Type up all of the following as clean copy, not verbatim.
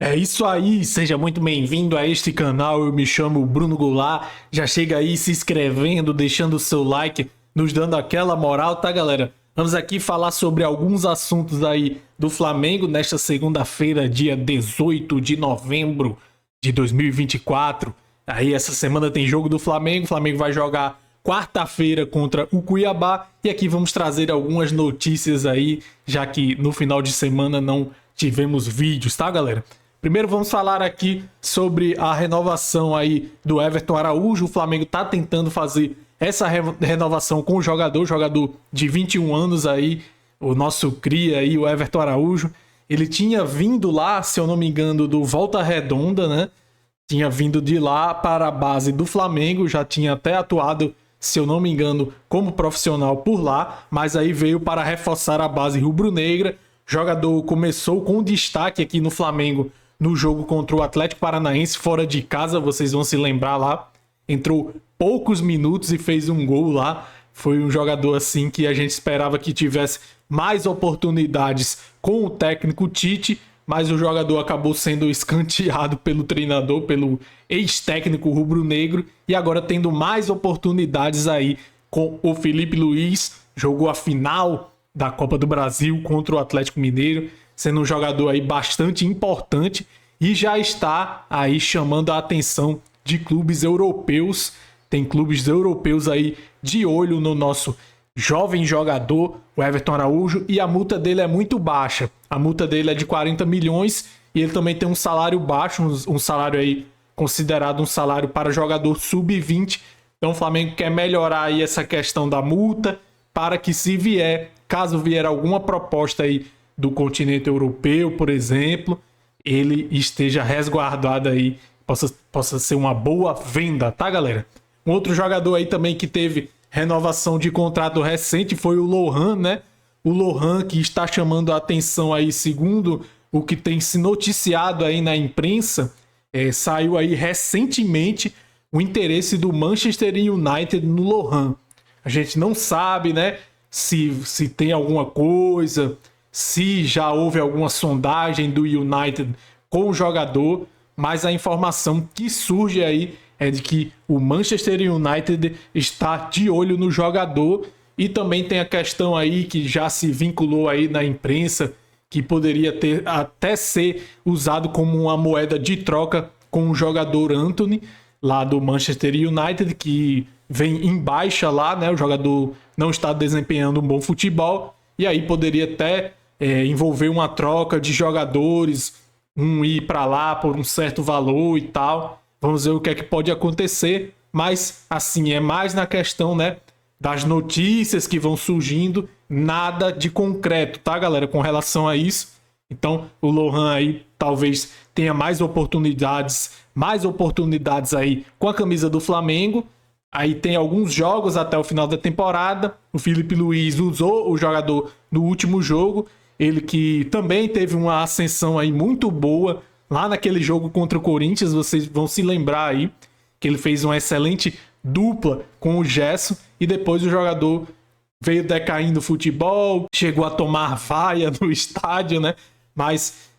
É isso aí, seja muito bem-vindo a este canal. Eu me chamo Bruno Goulart. Já chega aí se inscrevendo, deixando o seu like, nos dando aquela moral, tá, galera? Vamos aqui falar sobre alguns assuntos aí do Flamengo nesta segunda-feira, dia 18 de novembro de 2024. Aí essa semana tem jogo do Flamengo. O Flamengo vai jogar quarta-feira contra o Cuiabá. E aqui vamos trazer algumas notícias aí, já que no final de semana não tivemos vídeos, tá, galera? Primeiro vamos falar aqui sobre a renovação aí do Everton Araújo. O Flamengo tá tentando fazer essa renovação com o jogador de 21 anos aí, o nosso cria aí, o Everton Araújo. Ele tinha vindo lá, se eu não me engano, do Volta Redonda, né? Tinha vindo de lá para a base do Flamengo, já tinha até atuado, se eu não me engano, como profissional por lá, mas aí veio para reforçar a base rubro-negra. O jogador começou com destaque aqui no Flamengo no jogo contra o Atlético Paranaense, fora de casa, vocês vão se lembrar lá. Entrou poucos minutos e fez um gol lá. Foi um jogador assim que a gente esperava que tivesse mais oportunidades com o técnico Tite, mas o jogador acabou sendo escanteado pelo treinador, pelo ex-técnico rubro-negro, e agora tendo mais oportunidades aí com o Felipe Luiz. Jogou a final da Copa do Brasil contra o Atlético Mineiro, sendo um jogador aí bastante importante e já está aí chamando a atenção de clubes europeus. Tem clubes europeus aí de olho no nosso jovem jogador, o Everton Araújo, e a multa dele é muito baixa. A multa dele é de 40 milhões e ele também tem um salário baixo, um salário aí considerado um salário para jogador sub-20. Então o Flamengo quer melhorar aí essa questão da multa para que caso vier alguma proposta aí do continente europeu, por exemplo, ele esteja resguardado aí, possa ser uma boa venda, tá, galera? Um outro jogador aí também que teve renovação de contrato recente foi o Lohan, né? O Lohan, que está chamando a atenção aí, segundo o que tem se noticiado aí na imprensa, saiu aí recentemente o interesse do Manchester United no Lohan. A gente não sabe, né, se tem alguma coisa, se já houve alguma sondagem do United com o jogador, mas a informação que surge aí é de que o Manchester United está de olho no jogador. E também tem a questão aí que já se vinculou aí na imprensa, que poderia ter até ser usado como uma moeda de troca com o jogador Antony, lá do Manchester United, que vem em baixa lá, né? O jogador não está desempenhando um bom futebol, e aí poderia até envolver uma troca de jogadores, um ir para lá por um certo valor e tal. Vamos ver o que é que pode acontecer, mas assim, é mais na questão, né, das notícias que vão surgindo, nada de concreto, tá, galera, com relação a isso. Então o Lohan aí talvez tenha mais oportunidades aí com a camisa do Flamengo. Aí tem alguns jogos até o final da temporada. O Felipe Luiz usou o jogador no último jogo. Ele que também teve uma ascensão aí muito boa lá naquele jogo contra o Corinthians. Vocês vão se lembrar aí que ele fez uma excelente dupla com o Gerson. E depois o jogador veio decaindo o futebol, chegou a tomar vaia no estádio, né? Mas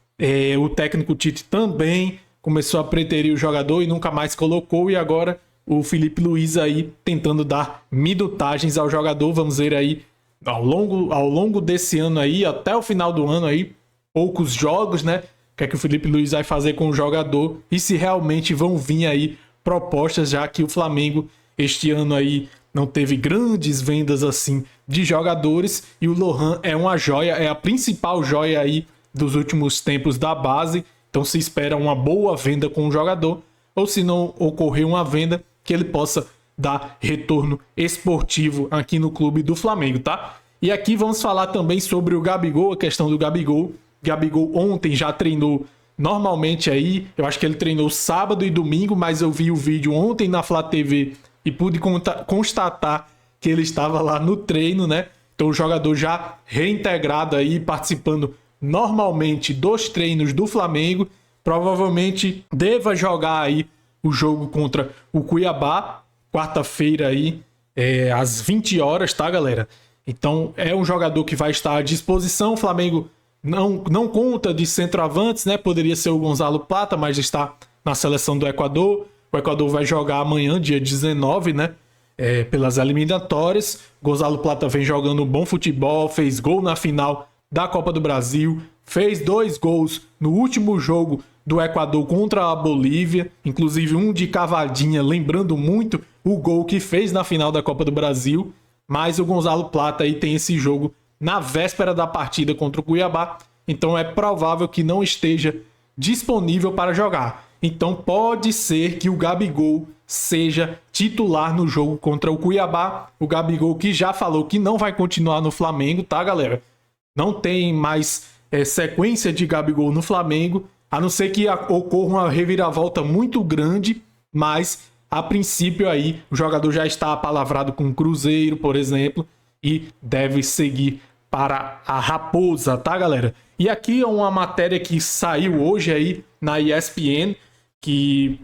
o técnico Tite também começou a preterir o jogador e nunca mais colocou. E agora o Felipe Luiz aí tentando dar minutagens ao jogador. Vamos ver aí ao longo desse ano aí, até o final do ano aí, poucos jogos, né? O que é que o Felipe Luiz vai fazer com o jogador e se realmente vão vir aí propostas, já que o Flamengo este ano aí não teve grandes vendas assim de jogadores e o Lohan é uma joia, é a principal joia aí dos últimos tempos da base. Então se espera uma boa venda com o jogador, ou se não ocorrer uma venda, que ele possa dar retorno esportivo aqui no clube do Flamengo, tá? E aqui vamos falar também sobre o Gabigol, a questão do Gabigol. Gabigol ontem já treinou normalmente aí, eu acho que ele treinou sábado e domingo, mas eu vi o vídeo ontem na Flá TV e pude constatar que ele estava lá no treino, né? Então o jogador já reintegrado aí, participando normalmente dos treinos do Flamengo, provavelmente deva jogar aí o jogo contra o Cuiabá, quarta-feira aí, às 20 horas, tá, galera? Então é um jogador que vai estar à disposição. O Flamengo não conta de centroavantes, né? Poderia ser o Gonzalo Plata, mas está na seleção do Equador. O Equador vai jogar amanhã, dia 19, né? Pelas eliminatórias. Gonzalo Plata vem jogando um bom futebol, fez gol na final da Copa do Brasil, fez 2 gols no último jogo do Equador contra a Bolívia, inclusive um de cavadinha, lembrando muito o gol que fez na final da Copa do Brasil. Mas o Gonzalo Plata aí tem esse jogo na véspera da partida contra o Cuiabá, então é provável que não esteja disponível para jogar. Então pode ser que o Gabigol seja titular no jogo contra o Cuiabá. O Gabigol que já falou que não vai continuar no Flamengo, tá, galera? Não tem mais sequência de Gabigol no Flamengo, a não ser que ocorra uma reviravolta muito grande, mas a princípio aí o jogador já está apalavrado com o Cruzeiro, por exemplo, e deve seguir para a Raposa, tá, galera? E aqui é uma matéria que saiu hoje aí na ESPN, que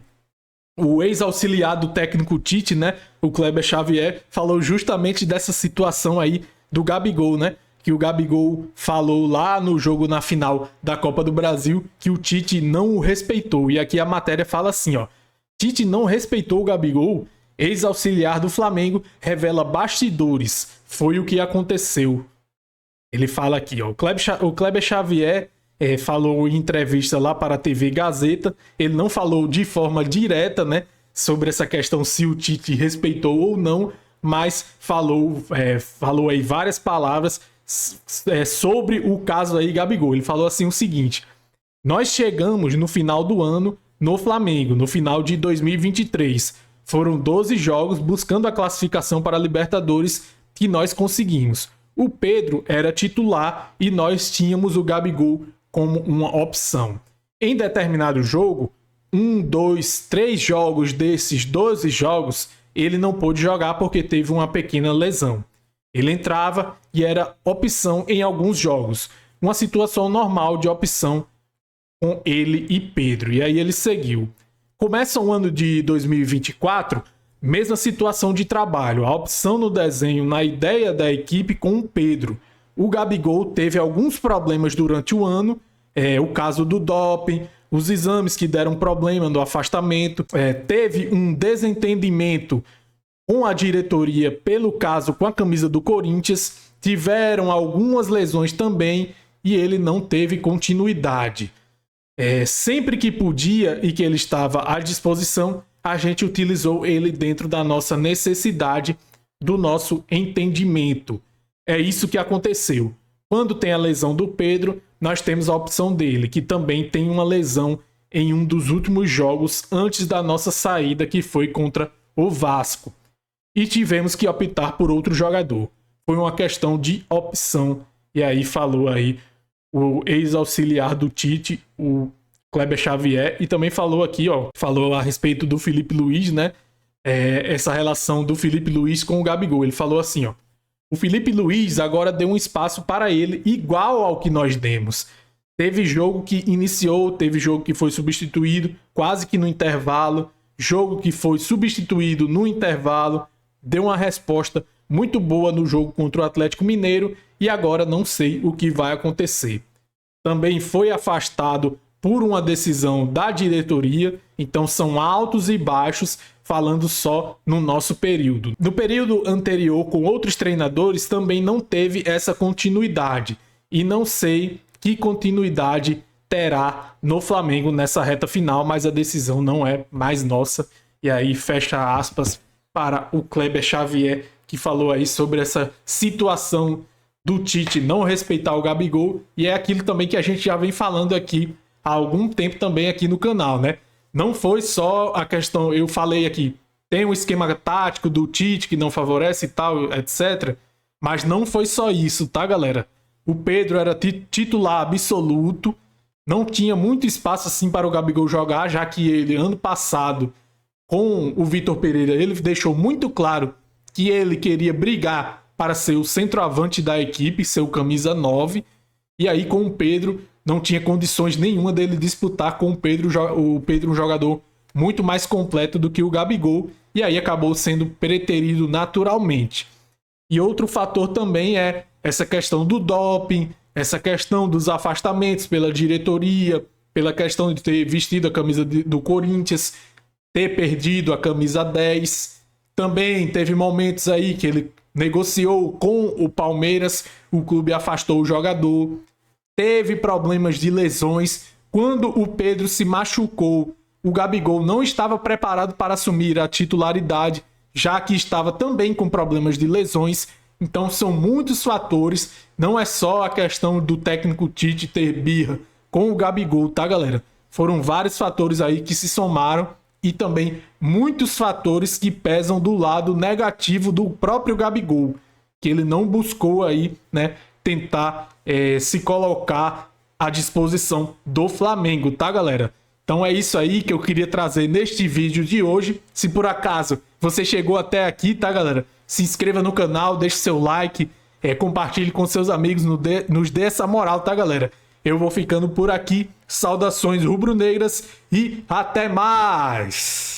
o ex-auxiliar do técnico Tite, né, o Kleber Xavier, falou justamente dessa situação aí do Gabigol, né? Que o Gabigol falou lá no jogo na final da Copa do Brasil que o Tite não o respeitou. E aqui a matéria fala assim, ó: Tite não respeitou o Gabigol, ex-auxiliar do Flamengo revela bastidores. Foi o que aconteceu. Ele fala aqui, ó, o Kleber Xavier falou em entrevista lá para a TV Gazeta. Ele não falou de forma direta, né, sobre essa questão se o Tite respeitou ou não, mas falou aí várias palavras sobre o caso aí Gabigol. Ele falou assim o seguinte: nós chegamos no final do ano no Flamengo, no final de 2023. Foram 12 jogos buscando a classificação para a Libertadores que nós conseguimos. O Pedro era titular e nós tínhamos o Gabigol como uma opção. Em determinado jogo, 1, 2, 3 jogos desses 12 jogos, ele não pôde jogar porque teve uma pequena lesão. Ele entrava e era opção em alguns jogos. Uma situação normal de opção com ele e Pedro. E aí ele seguiu. Começa o ano de 2024, mesma situação de trabalho. A opção no desenho, na ideia da equipe com o Pedro. O Gabigol teve alguns problemas durante o ano. O caso do doping, os exames que deram problema no afastamento. Teve um desentendimento com a diretoria pelo caso com a camisa do Corinthians. Tiveram algumas lesões também e ele não teve continuidade. Sempre que podia e que ele estava à disposição, a gente utilizou ele dentro da nossa necessidade, do nosso entendimento. É isso que aconteceu. Quando tem a lesão do Pedro, nós temos a opção dele, que também tem uma lesão em um dos últimos jogos antes da nossa saída, que foi contra o Vasco. E tivemos que optar por outro jogador. Foi uma questão de opção. E aí falou aí o ex-auxiliar do Tite, o Kleber Xavier, e também falou aqui, ó, falou a respeito do Felipe Luiz, né? Essa relação do Felipe Luiz com o Gabigol. Ele falou assim, ó: o Felipe Luiz agora deu um espaço para ele igual ao que nós demos. Teve jogo que iniciou, teve jogo que foi substituído quase que no intervalo, jogo que foi substituído no intervalo, deu uma resposta muito boa no jogo contra o Atlético Mineiro e agora não sei o que vai acontecer. Também foi afastado por uma decisão da diretoria, então são altos e baixos, falando só no nosso período. No período anterior, com outros treinadores, também não teve essa continuidade. E não sei que continuidade terá no Flamengo nessa reta final, mas a decisão não é mais nossa. E aí fecha aspas para o Kleber Xavier, que falou aí sobre essa situação do Tite não respeitar o Gabigol. E é aquilo também que a gente já vem falando aqui há algum tempo também aqui no canal, né? Não foi só a questão, eu falei aqui, tem um esquema tático do Tite que não favorece e tal, etc. Mas não foi só isso, tá, galera? O Pedro era titular absoluto, não tinha muito espaço assim para o Gabigol jogar, já que ele, ano passado, com o Vitor Pereira, ele deixou muito claro que ele queria brigar para ser o centroavante da equipe, ser o camisa 9, e aí com o Pedro não tinha condições nenhuma dele disputar com o Pedro um jogador muito mais completo do que o Gabigol, e aí acabou sendo preterido naturalmente. E outro fator também é essa questão do doping, essa questão dos afastamentos pela diretoria, pela questão de ter vestido a camisa do Corinthians, ter perdido a camisa 10. Também teve momentos aí que ele negociou com o Palmeiras, o clube afastou o jogador. Teve problemas de lesões. Quando o Pedro se machucou, o Gabigol não estava preparado para assumir a titularidade, já que estava também com problemas de lesões. Então são muitos fatores, não é só a questão do técnico Tite ter birra com o Gabigol, tá, galera? Foram vários fatores aí que se somaram e também muitos fatores que pesam do lado negativo do próprio Gabigol, que ele não buscou aí, né, tentar se colocar à disposição do Flamengo, tá, galera? Então é isso aí que eu queria trazer neste vídeo de hoje. Se por acaso você chegou até aqui, tá, galera? Se inscreva no canal, deixe seu like, compartilhe com seus amigos, nos dê essa moral, tá, galera? Eu vou ficando por aqui. Saudações rubro-negras e até mais!